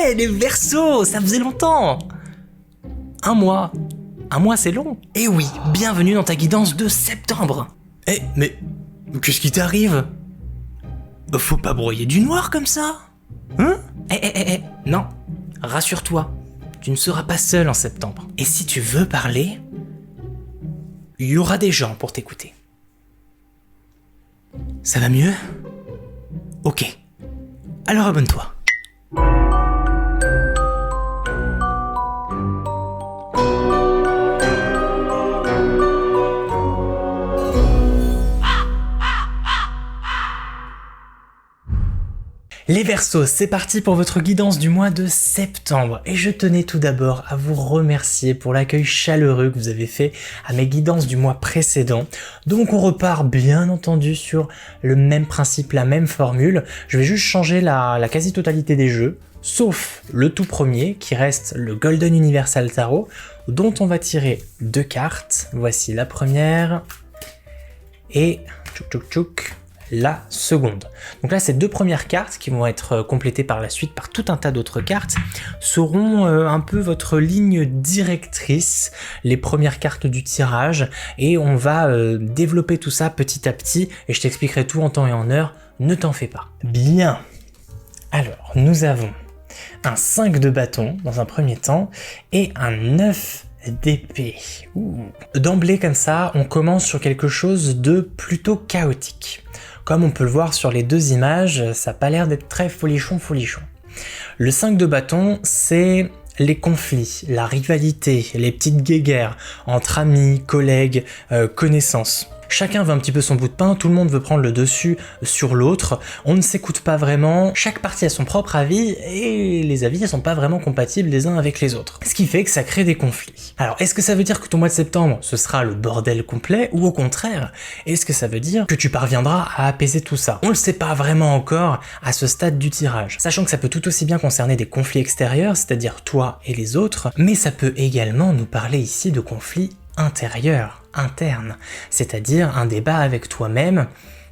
Ouais, les Verseaux, ça faisait longtemps. Un mois c'est long. Et oui, bienvenue dans ta guidance de septembre. Mais qu'est-ce qui t'arrive? Faut pas broyer du noir comme ça. Hein? Non, rassure-toi, tu ne seras pas seul en septembre. Et si tu veux parler, il y aura des gens pour t'écouter. Ça va mieux? Ok, alors abonne-toi. Les Verseaux, c'est parti pour votre guidance du mois de septembre. Et je tenais tout d'abord à vous remercier pour l'accueil chaleureux que vous avez fait à mes guidances du mois précédent. Donc on repart bien entendu sur le même principe, la même formule. Je vais juste changer la quasi-totalité des jeux, sauf le tout premier qui reste le Golden Universal Tarot, dont on va tirer 2 cartes. Voici la première et la seconde. Donc là, ces 2 premières cartes qui vont être complétées par la suite par tout un tas d'autres cartes seront un peu votre ligne directrice, les premières cartes du tirage, et on va développer tout ça petit à petit et je t'expliquerai tout en temps et en heure, ne t'en fais pas. Bien, alors nous avons un 5 de bâton dans un premier temps et un 9 d'épée. D'emblée comme ça, on commence sur quelque chose de plutôt chaotique. Comme on peut le voir sur les 2 images, ça n'a pas l'air d'être très folichon. Le 5 de bâton, c'est les conflits, la rivalité, les petites guéguerres entre amis, collègues, connaissances. Chacun veut un petit peu son bout de pain, tout le monde veut prendre le dessus sur l'autre, on ne s'écoute pas vraiment, chaque partie a son propre avis et les avis ne sont pas vraiment compatibles les uns avec les autres. Ce qui fait que ça crée des conflits. Alors est-ce que ça veut dire que ton mois de septembre ce sera le bordel complet ou au contraire, est-ce que ça veut dire que tu parviendras à apaiser tout ça? On le sait pas vraiment encore à ce stade du tirage, sachant que ça peut tout aussi bien concerner des conflits extérieurs, c'est-à-dire toi et les autres, mais ça peut également nous parler ici de conflits intérieur, interne, c'est-à-dire un débat avec toi-même.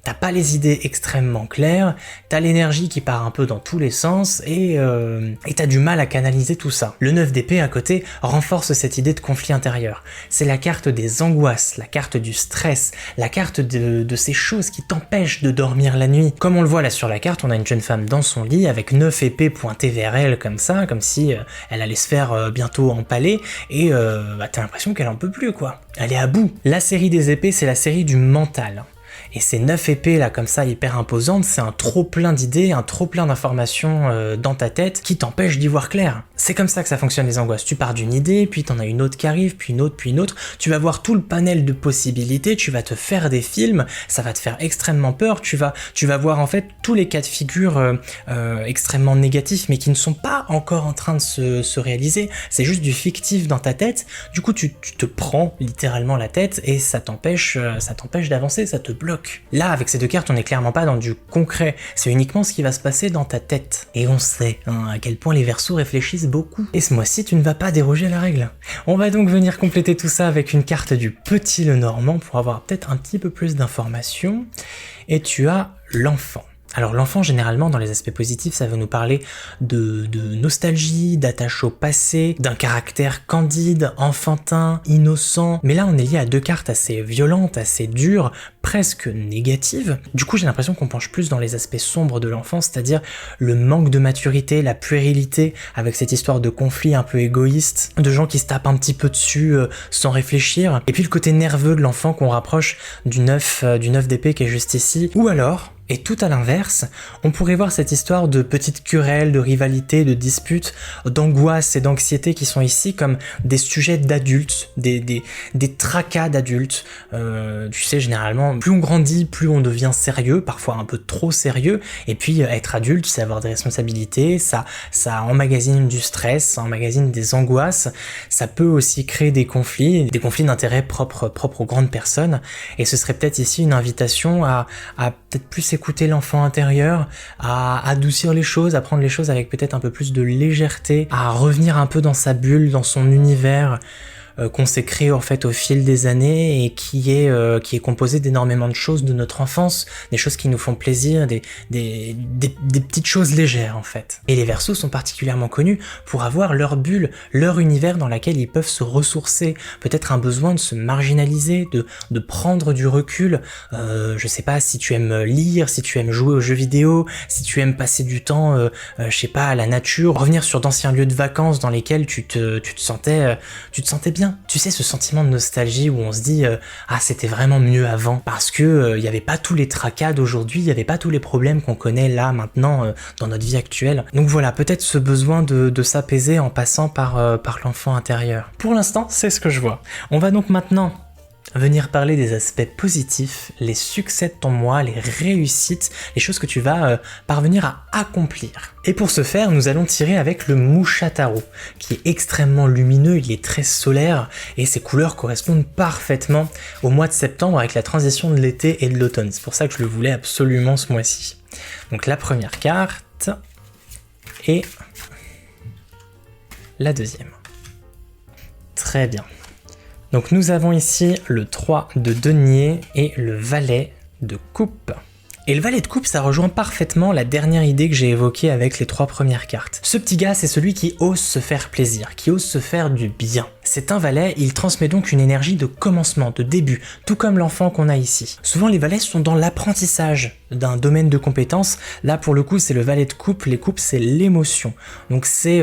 T'as pas les idées extrêmement claires, t'as l'énergie qui part un peu dans tous les sens et t'as du mal à canaliser tout ça. Le 9 d'épée à côté renforce cette idée de conflit intérieur. C'est la carte des angoisses, la carte du stress, la carte de ces choses qui t'empêchent de dormir la nuit. Comme on le voit là sur la carte, on a une jeune femme dans son lit avec 9 épées pointées vers elle comme ça, comme si elle allait se faire bientôt empaler et t'as l'impression qu'elle en peut plus quoi. Elle est à bout. La série des épées, c'est la série du mental. Et ces 9 épées là comme ça hyper imposantes, c'est un trop plein d'idées, un trop plein d'informations dans ta tête qui t'empêche d'y voir clair. C'est comme ça que ça fonctionne les angoisses. Tu pars d'une idée, puis t'en as une autre qui arrive, puis une autre. Tu vas voir tout le panel de possibilités, tu vas te faire des films, ça va te faire extrêmement peur. Tu vas voir en fait tous les cas de figure extrêmement négatifs, mais qui ne sont pas encore en train de se réaliser. C'est juste du fictif dans ta tête. Du coup, tu te prends littéralement la tête et ça t'empêche d'avancer, ça te bloque. Là, avec ces 2 cartes, on n'est clairement pas dans du concret, c'est uniquement ce qui va se passer dans ta tête. Et on sait à quel point les Verseaux réfléchissent beaucoup. Et ce mois-ci, tu ne vas pas déroger à la règle. On va donc venir compléter tout ça avec une carte du Petit Lenormand pour avoir peut-être un petit peu plus d'informations. Et tu as l'enfant. Alors l'enfant, généralement, dans les aspects positifs, ça va nous parler de nostalgie, d'attache au passé, d'un caractère candide, enfantin, innocent. Mais là, on est lié à 2 cartes assez violentes, assez dures, presque négatives. Du coup, j'ai l'impression qu'on penche plus dans les aspects sombres de l'enfant, c'est-à-dire le manque de maturité, la puérilité, avec cette histoire de conflit un peu égoïste, de gens qui se tapent un petit peu dessus sans réfléchir. Et puis le côté nerveux de l'enfant qu'on rapproche du 9 d'épée qui est juste ici. Ou alors, et tout à l'inverse, on pourrait voir cette histoire de petites querelles, de rivalité, de disputes, d'angoisse et d'anxiété qui sont ici comme des sujets d'adultes, des tracas d'adultes. Tu sais, généralement, plus on grandit, plus on devient sérieux, parfois un peu trop sérieux, et puis être adulte, c'est avoir des responsabilités, ça emmagasine du stress, ça emmagasine des angoisses, ça peut aussi créer des conflits d'intérêt propres aux grandes personnes, et ce serait peut-être ici une invitation à peut-être plus écouter l'enfant intérieur, à adoucir les choses, à prendre les choses avec peut-être un peu plus de légèreté, à revenir un peu dans sa bulle, dans son univers, qu'on s'est créé en fait au fil des années et qui est composé d'énormément de choses de notre enfance, des choses qui nous font plaisir, des petites choses légères en fait. Et les Verseaux sont particulièrement connus pour avoir leur bulle, leur univers dans laquelle ils peuvent se ressourcer, peut-être un besoin de se marginaliser, de prendre du recul. Je sais pas, si tu aimes lire, si tu aimes jouer aux jeux vidéo, si tu aimes passer du temps, je sais pas, à la nature, revenir sur d'anciens lieux de vacances dans lesquels tu te sentais bien. Tu sais, ce sentiment de nostalgie où on se dit ah, c'était vraiment mieux avant, parce que y avait pas tous les tracas d'aujourd'hui, il y avait pas tous les problèmes qu'on connaît là maintenant dans notre vie actuelle. Donc voilà, peut-être ce besoin de s'apaiser en passant par l'enfant intérieur. Pour l'instant, c'est ce que je vois. On va donc maintenant venir parler des aspects positifs, les succès de ton mois, les réussites, les choses que tu vas parvenir à accomplir. Et pour ce faire, nous allons tirer avec le Mushataro, qui est extrêmement lumineux, il est très solaire, et ses couleurs correspondent parfaitement au mois de septembre avec la transition de l'été et de l'automne. C'est pour ça que je le voulais absolument ce mois-ci. Donc la première carte, et la deuxième. Très bien. Donc nous avons ici le 3 de denier et le valet de coupe. Et le valet de coupe, ça rejoint parfaitement la dernière idée que j'ai évoquée avec les 3 premières cartes. Ce petit gars, c'est celui qui ose se faire plaisir, qui ose se faire du bien. C'est un valet, il transmet donc une énergie de commencement, de début, tout comme l'enfant qu'on a ici. Souvent les valets sont dans l'apprentissage d'un domaine de compétences. Là pour le coup c'est le valet de coupe, les coupes c'est l'émotion. Donc c'est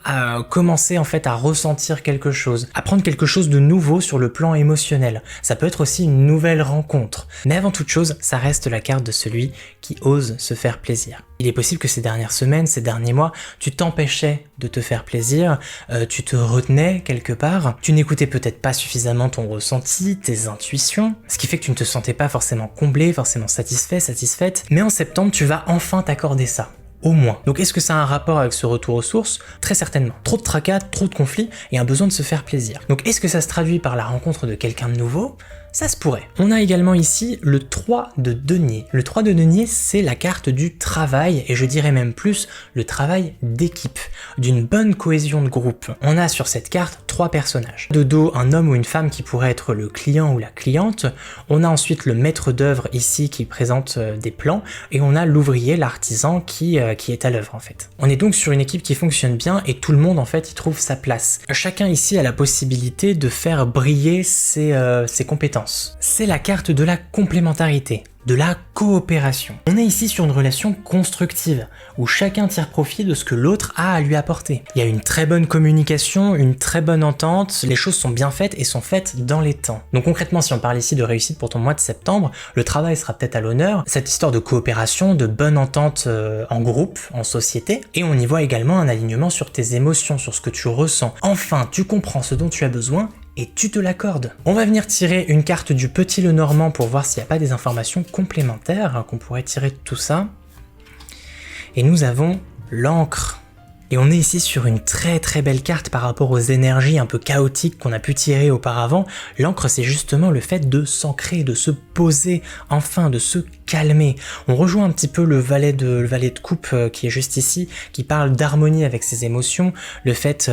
à commencer en fait à ressentir quelque chose, apprendre quelque chose de nouveau sur le plan émotionnel. Ça peut être aussi une nouvelle rencontre. Mais avant toute chose, ça reste la carte de celui qui ose se faire plaisir. Il est possible que ces dernières semaines, ces derniers mois, tu t'empêchais de te faire plaisir, tu te retenais quelque part, tu n'écoutais peut-être pas suffisamment ton ressenti, tes intuitions, ce qui fait que tu ne te sentais pas forcément comblé, forcément satisfait, satisfaite, mais en septembre, tu vas enfin t'accorder ça. Au moins. Donc est-ce que ça a un rapport avec ce retour aux sources? Très certainement. Trop de tracas, trop de conflits et un besoin de se faire plaisir. Donc est-ce que ça se traduit par la rencontre de quelqu'un de nouveau? Ça se pourrait. On a également ici le 3 de denier. Le 3 de denier, c'est la carte du travail, et je dirais même plus le travail d'équipe, d'une bonne cohésion de groupe. On a sur cette carte 3 personnages. De dos, un homme ou une femme qui pourrait être le client ou la cliente. On a ensuite le maître d'œuvre ici qui présente des plans, et on a l'ouvrier, l'artisan qui est à l'œuvre en fait. On est donc sur une équipe qui fonctionne bien et tout le monde en fait y trouve sa place. Chacun ici a la possibilité de faire briller ses compétences. C'est la carte de la complémentarité, de la coopération. On est ici sur une relation constructive, où chacun tire profit de ce que l'autre a à lui apporter. Il y a une très bonne communication, une très bonne entente, les choses sont bien faites et sont faites dans les temps. Donc concrètement, si on parle ici de réussite pour ton mois de septembre, le travail sera peut-être à l'honneur, cette histoire de coopération, de bonne entente en groupe, en société, et on y voit également un alignement sur tes émotions, sur ce que tu ressens. Enfin, tu comprends ce dont tu as besoin, et tu te l'accordes. On va venir tirer une carte du Petit Lenormand pour voir s'il n'y a pas des informations complémentaires qu'on pourrait tirer de tout ça. Et nous avons l'encre. Et on est ici sur une très très belle carte par rapport aux énergies un peu chaotiques qu'on a pu tirer auparavant. L'encre, c'est justement le fait de s'ancrer, de se poser, enfin de se calmer. On rejoint un petit peu le valet de coupe qui est juste ici, qui parle d'harmonie avec ses émotions, le fait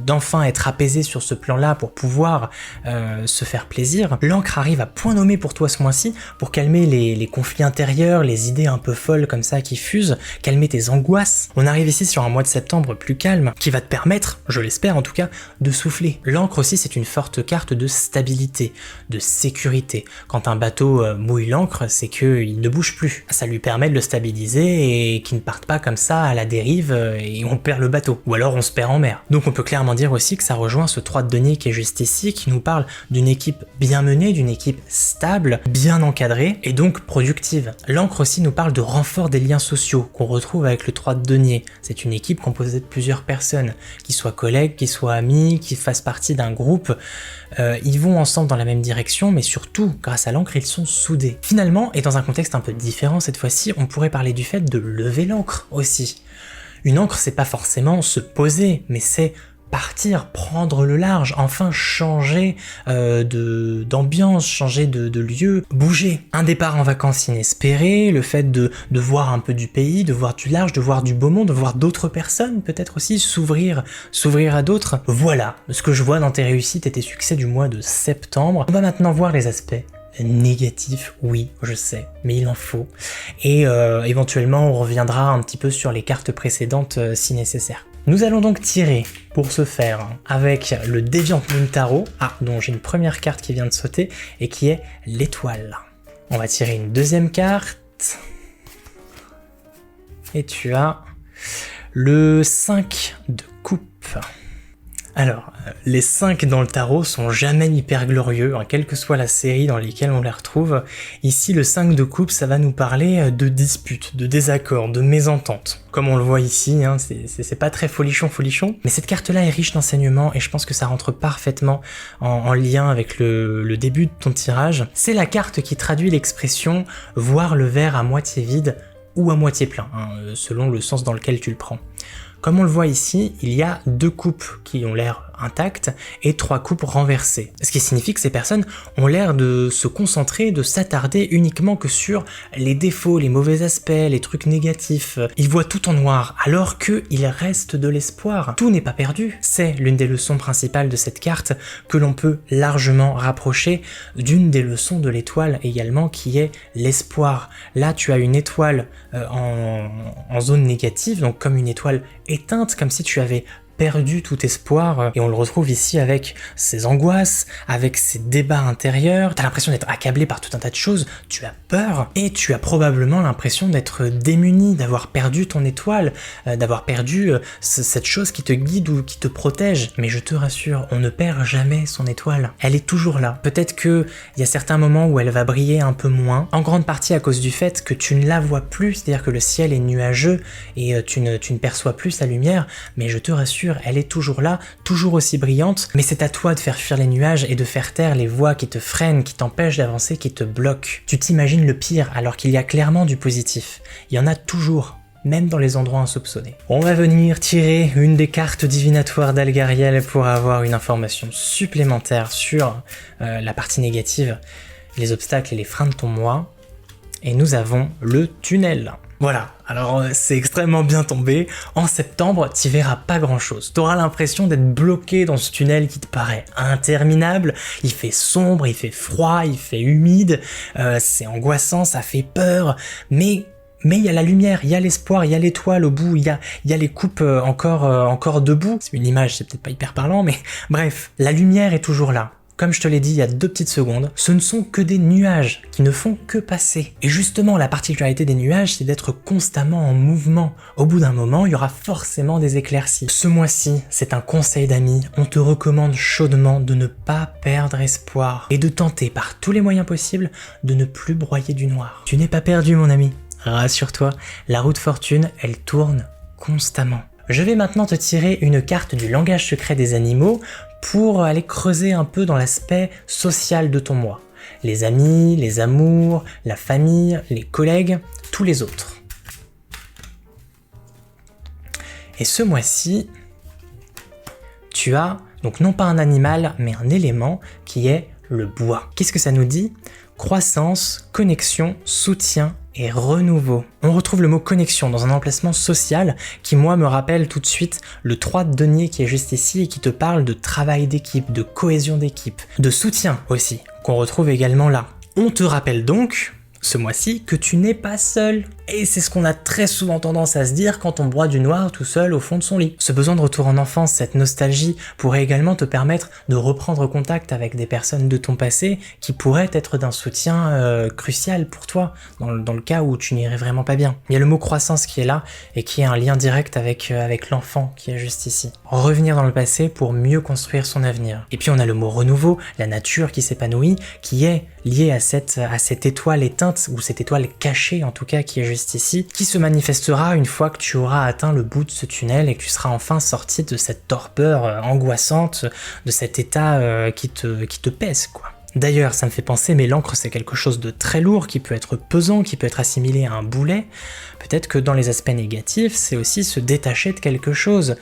d'enfin être apaisé sur ce plan-là pour pouvoir se faire plaisir. L'encre arrive à point nommé pour toi ce mois-ci, pour calmer les conflits intérieurs, les idées un peu folles comme ça qui fusent, calmer tes angoisses. On arrive ici sur un mois de septembre plus calme, qui va te permettre, je l'espère en tout cas, de souffler. L'encre aussi, c'est une forte carte de stabilité, de sécurité. Quand un bateau mouille l'encre, c'est qu'il ne bouge plus. Ça lui permet de le stabiliser et qu'il ne parte pas comme ça à la dérive et on perd le bateau. Ou alors on se perd en mer. Donc on peut clairement dire aussi que ça rejoint ce 3 de denier qui est juste ici, qui nous parle d'une équipe bien menée, d'une équipe stable, bien encadrée et donc productive. L'encre aussi nous parle de renfort des liens sociaux qu'on retrouve avec le 3 de denier. C'est une équipe composée de plusieurs personnes, qui soient collègues, qui soient amis, qui fassent partie d'un groupe. Ils vont ensemble dans la même direction, mais surtout, grâce à l'encre, ils sont soudés. Finalement, et dans un contexte un peu différent cette fois-ci, on pourrait parler du fait de lever l'encre aussi. Une encre, c'est pas forcément se poser, mais c'est partir, prendre le large, enfin changer d'ambiance, changer de lieu, bouger. Un départ en vacances inespéré, le fait de voir un peu du pays, de voir du large, de voir du beau monde, de voir d'autres personnes, peut-être aussi s'ouvrir à d'autres. Voilà ce que je vois dans tes réussites et tes succès du mois de septembre. On va maintenant voir les aspects négatifs, oui, je sais, mais il en faut. Et éventuellement, on reviendra un petit peu sur les cartes précédentes si nécessaire. Nous allons donc tirer, pour ce faire, avec le Deviant Moon Tarot, dont j'ai une première carte qui vient de sauter, et qui est l'étoile. On va tirer une deuxième carte, et tu as le 5 de coupe. Alors, les 5 dans le tarot sont jamais hyper glorieux, quelle que soit la série dans laquelle on les retrouve. Ici, le 5 de coupe, ça va nous parler de disputes, de désaccords, de mésententes. Comme on le voit ici, c'est pas très folichon, mais cette carte-là est riche d'enseignements et je pense que ça rentre parfaitement en lien avec le début de ton tirage. C'est la carte qui traduit l'expression « voir le verre à moitié vide » ou à moitié plein, selon le sens dans lequel tu le prends. Comme on le voit ici, il y a 2 coupes qui ont l'air intactes et 3 coupes renversées. Ce qui signifie que ces personnes ont l'air de se concentrer, de s'attarder uniquement que sur les défauts, les mauvais aspects, les trucs négatifs. Ils voient tout en noir, alors qu'il reste de l'espoir. Tout n'est pas perdu. C'est l'une des leçons principales de cette carte que l'on peut largement rapprocher d'une des leçons de l'étoile également, qui est l'espoir. Là, tu as une étoile en zone négative, donc comme une étoile éteinte, comme si tu avais perdu tout espoir, et on le retrouve ici avec ses angoisses, avec ses débats intérieurs, t'as l'impression d'être accablé par tout un tas de choses, tu as peur, et tu as probablement l'impression d'être démuni, d'avoir perdu ton étoile, d'avoir perdu cette chose qui te guide ou qui te protège. Mais je te rassure, on ne perd jamais son étoile, elle est toujours là. Peut-être qu'il y a certains moments où elle va briller un peu moins, en grande partie à cause du fait que tu ne la vois plus, c'est-à-dire que le ciel est nuageux, et tu ne perçois plus sa lumière, mais je te rassure, elle est toujours là, toujours aussi brillante, mais c'est à toi de faire fuir les nuages et de faire taire les voix qui te freinent, qui t'empêchent d'avancer, qui te bloquent. Tu t'imagines le pire alors qu'il y a clairement du positif. Il y en a toujours, même dans les endroits insoupçonnés. On va venir tirer une des cartes divinatoires d'Algariel pour avoir une information supplémentaire sur la partie négative, les obstacles et les freins de ton mois. Et nous avons le tunnel. Voilà, alors c'est extrêmement bien tombé. En septembre, t'y verras pas grand chose. T'auras l'impression d'être bloqué dans ce tunnel qui te paraît interminable. Il fait sombre, il fait froid, il fait humide, c'est angoissant, ça fait peur, mais il y a la lumière, il y a l'espoir, il y a l'étoile au bout, il y a les coupes encore debout. C'est une image, c'est peut-être pas hyper parlant, mais bref, la lumière est toujours là. Comme je te l'ai dit il y a 2 petites secondes, ce ne sont que des nuages qui ne font que passer. Et justement, la particularité des nuages, c'est d'être constamment en mouvement. Au bout d'un moment, il y aura forcément des éclaircies. Ce mois-ci, c'est un conseil d'amis. On te recommande chaudement de ne pas perdre espoir et de tenter par tous les moyens possibles de ne plus broyer du noir. Tu n'es pas perdu, mon ami. Rassure-toi, la roue de fortune, elle tourne constamment. Je vais maintenant te tirer une carte du langage secret des animaux pour aller creuser un peu dans l'aspect social de ton mois. Les amis, les amours, la famille, les collègues, tous les autres. Et ce mois-ci, tu as donc non pas un animal, mais un élément qui est le bois. Qu'est-ce que ça nous dit ? Croissance, connexion, soutien et renouveau. On retrouve le mot connexion dans un emplacement social qui, moi, me rappelle tout de suite le 3 de denier qui est juste ici et qui te parle de travail d'équipe, de cohésion d'équipe, de soutien aussi, qu'on retrouve également là. On te rappelle donc, ce mois-ci, que tu n'es pas seul. Et c'est ce qu'on a très souvent tendance à se dire quand on broie du noir tout seul au fond de son lit. Ce besoin de retour en enfance, cette nostalgie, pourrait également te permettre de reprendre contact avec des personnes de ton passé qui pourraient être d'un soutien crucial pour toi, dans le cas où tu n'irais vraiment pas bien. Il y a le mot croissance qui est là, et qui est un lien direct avec l'enfant qui est juste ici. Revenir dans le passé pour mieux construire son avenir. Et puis on a le mot renouveau, la nature qui s'épanouit, qui est liée à cette étoile éteinte, ou cette étoile cachée en tout cas, qui est juste ici, qui se manifestera une fois que tu auras atteint le bout de ce tunnel et que tu seras enfin sorti de cette torpeur angoissante, de cet état qui te pèse, quoi. D'ailleurs, ça me fait penser, mais l'encre c'est quelque chose de très lourd, qui peut être pesant, qui peut être assimilé à un boulet. Peut-être que dans les aspects négatifs, c'est aussi se détacher de quelque chose,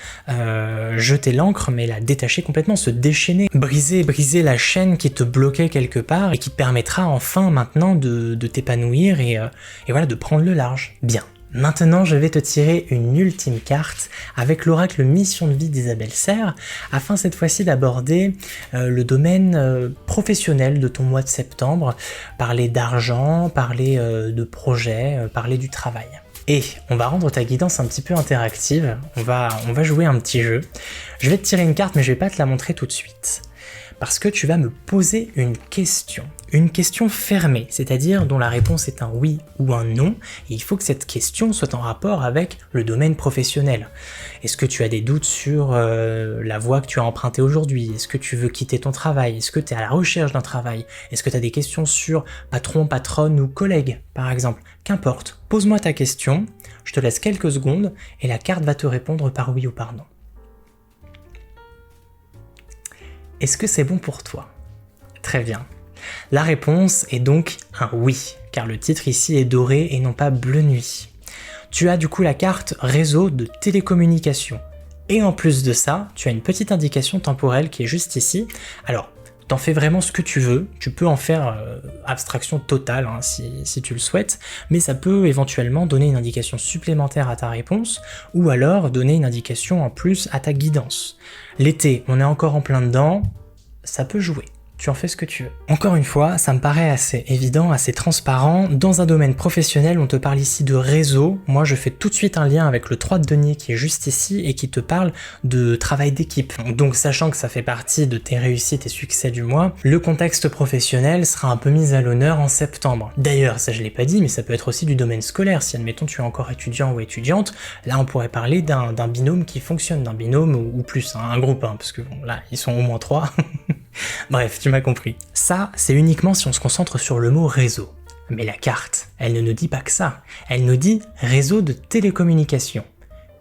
jeter l'ancre, mais la détacher complètement, se déchaîner, briser la chaîne qui te bloquait quelque part et qui te permettra enfin maintenant de t'épanouir et voilà, de prendre le large. Bien. Maintenant, je vais te tirer une ultime carte avec l'oracle Mission de vie d'Isabelle Serre, afin cette fois-ci d'aborder le domaine professionnel de ton mois de septembre, parler d'argent, parler de projets, parler du travail. Et on va rendre ta guidance un petit peu interactive, on va jouer un petit jeu. Je vais te tirer une carte mais je vais pas te la montrer tout de suite. Parce que tu vas me poser une question fermée, c'est-à-dire dont la réponse est un oui ou un non, et il faut que cette question soit en rapport avec le domaine professionnel. Est-ce que tu as des doutes sur la voie que tu as empruntée aujourd'hui? Est-ce que tu veux quitter ton travail? Est-ce que tu es à la recherche d'un travail? Est-ce que tu as des questions sur patron, patronne ou collègue, par exemple? Qu'importe, pose-moi ta question, je te laisse quelques secondes, et la carte va te répondre par oui ou par non. Est-ce que c'est bon pour toi? Très bien. La réponse est donc un oui, car le titre ici est doré et non pas bleu nuit. Tu as du coup la carte réseau de télécommunications. Et en plus de ça, tu as une petite indication temporelle qui est juste ici. Alors, t'en fais vraiment ce que tu veux, tu peux en faire abstraction totale hein, si tu le souhaites, mais ça peut éventuellement donner une indication supplémentaire à ta réponse, ou alors donner une indication en plus à ta guidance. L'été, on est encore en plein dedans, ça peut jouer. Tu en fais ce que tu veux. Encore une fois, ça me paraît assez évident, assez transparent. Dans un domaine professionnel, on te parle ici de réseau. Moi, je fais tout de suite un lien avec le 3 de denier qui est juste ici et qui te parle de travail d'équipe. Donc, sachant que ça fait partie de tes réussites et succès du mois, le contexte professionnel sera un peu mis à l'honneur en septembre. D'ailleurs, ça je l'ai pas dit, mais ça peut être aussi du domaine scolaire. Si, admettons, tu es encore étudiant ou étudiante, là, on pourrait parler d'un binôme qui fonctionne, d'un binôme ou plus, hein, un groupe, hein, parce que bon, là, ils sont au moins 3. Bref, tu m'as compris. Ça, c'est uniquement si on se concentre sur le mot réseau. Mais la carte, elle ne nous dit pas que ça. Elle nous dit réseau de télécommunications.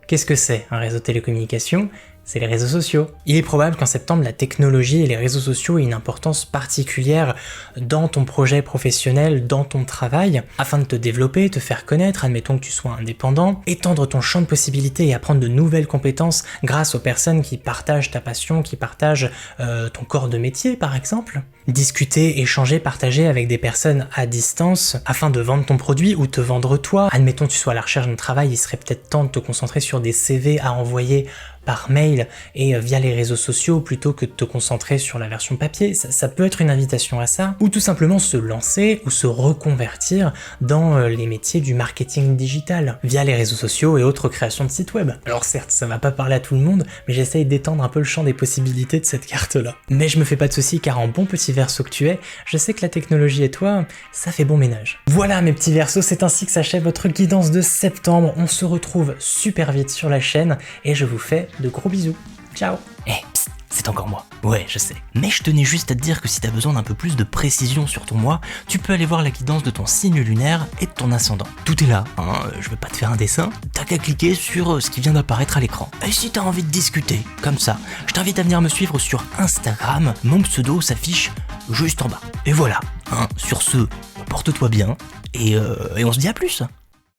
Qu'est-ce que c'est un réseau de télécommunications? C'est les réseaux sociaux. Il est probable qu'en septembre, la technologie et les réseaux sociaux aient une importance particulière dans ton projet professionnel, dans ton travail, afin de te développer, te faire connaître, admettons que tu sois indépendant, étendre ton champ de possibilités et apprendre de nouvelles compétences grâce aux personnes qui partagent ta passion, qui partagent ton corps de métier par exemple. Discuter, échanger, partager avec des personnes à distance afin de vendre ton produit ou te vendre toi. Admettons que tu sois à la recherche d'un travail, il serait peut-être temps de te concentrer sur des CV à envoyer par mail et via les réseaux sociaux plutôt que de te concentrer sur la version papier. Ça peut être une invitation à ça, ou tout simplement se lancer ou se reconvertir dans les métiers du marketing digital via les réseaux sociaux et autres créations de sites web. Alors certes, ça va pas parler à tout le monde, mais j'essaye d'étendre un peu le champ des possibilités de cette carte-là. Mais je me fais pas de soucis car en bon petit verso que tu es, je sais que la technologie et toi, ça fait bon ménage. Voilà mes petits versos, c'est ainsi que s'achève votre guidance de septembre. On se retrouve super vite sur la chaîne et je vous fais de gros bisous. Ciao. Psst, c'est encore moi. Ouais, je sais. Mais je tenais juste à te dire que si t'as besoin d'un peu plus de précision sur ton mois, tu peux aller voir la guidance de ton signe lunaire et de ton ascendant. Tout est là, hein, je vais pas te faire un dessin, t'as qu'à cliquer sur ce qui vient d'apparaître à l'écran. Et si t'as envie de discuter, comme ça, je t'invite à venir me suivre sur Instagram, mon pseudo s'affiche juste en bas. Et voilà, hein, sur ce, porte-toi bien, et on se dit à plus.